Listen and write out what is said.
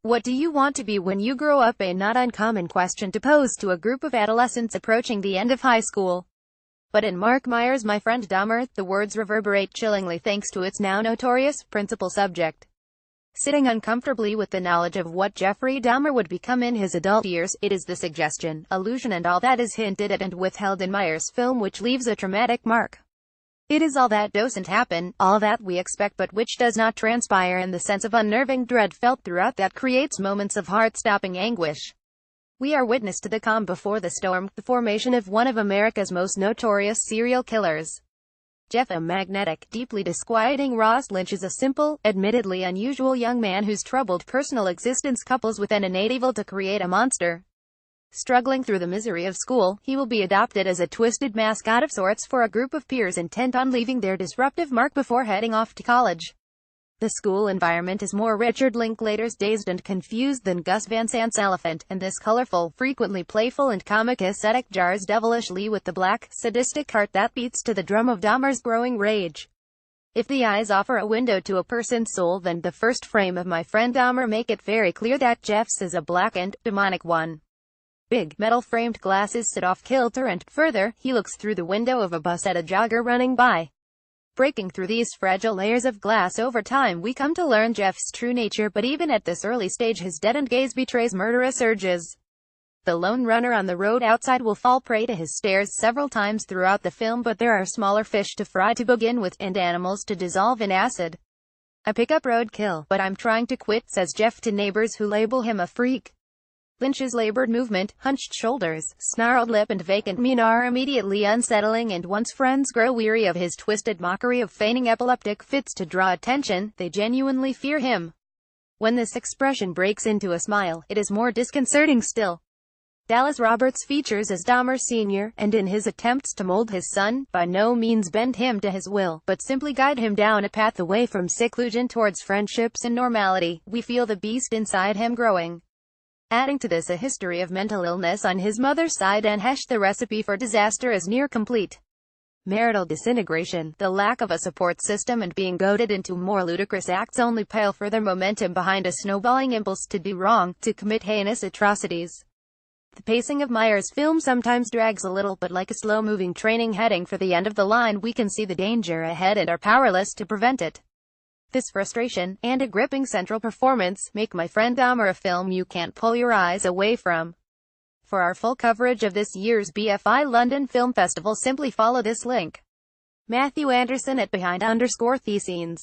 What do you want to be when you grow up? A not uncommon question to pose to a group of adolescents approaching the end of high school. But in Mark Myers' My Friend Dahmer, the words reverberate chillingly thanks to its now notorious, principal subject. Sitting uncomfortably with the knowledge of what Jeffrey Dahmer would become in his adult years, it is the suggestion, illusion and all that is hinted at and withheld in Myers' film which leaves a traumatic mark. It is all that doesn't happen, all that we expect but which does not transpire, and the sense of unnerving dread felt throughout that creates moments of heart-stopping anguish. We are witness to the calm before the storm, the formation of one of America's most notorious serial killers. Jeff, a magnetic, deeply disquieting Ross Lynch, is a simple, admittedly unusual young man whose troubled personal existence couples with an innate evil to create a monster. Struggling through the misery of school, he will be adopted as a twisted mascot of sorts for a group of peers intent on leaving their disruptive mark before heading off to college. The school environment is more Richard Linklater's Dazed and Confused than Gus Van Sant's Elephant, and this colorful, frequently playful and comic aesthetic jars devilishly with the black, sadistic heart that beats to the drum of Dahmer's growing rage. If the eyes offer a window to a person's soul, then the first frame of My Friend Dahmer make it very clear that Jeff's is a black and demonic one. Big, metal-framed glasses sit off-kilter and, further, he looks through the window of a bus at a jogger running by. Breaking through these fragile layers of glass over time, we come to learn Jeff's true nature, but even at this early stage his deadened gaze betrays murderous urges. The lone runner on the road outside will fall prey to his stares several times throughout the film, but there are smaller fish to fry to begin with, and animals to dissolve in acid. "I pick up roadkill, but I'm trying to quit," says Jeff to neighbors who label him a freak. Lynch's labored movement, hunched shoulders, snarled lip and vacant mien are immediately unsettling, and once friends grow weary of his twisted mockery of feigning epileptic fits to draw attention, they genuinely fear him. When this expression breaks into a smile, it is more disconcerting still. Dallas Roberts features as Dahmer Sr., and in his attempts to mold his son, by no means bend him to his will, but simply guide him down a path away from seclusion towards friendships and normality, we feel the beast inside him growing. Adding to this a history of mental illness on his mother's side, and the recipe for disaster is near complete. Marital disintegration, the lack of a support system, and being goaded into more ludicrous acts only pile further momentum behind a snowballing impulse to do wrong, to commit heinous atrocities. The pacing of Myers' film sometimes drags a little, but like a slow-moving train heading for the end of the line, we can see the danger ahead and are powerless to prevent it. This frustration, and a gripping central performance, make My Friend Dahmer a film you can't pull your eyes away from. For our full coverage of this year's BFI London Film Festival, simply follow this link. Matthew Anderson at behind_thescenes.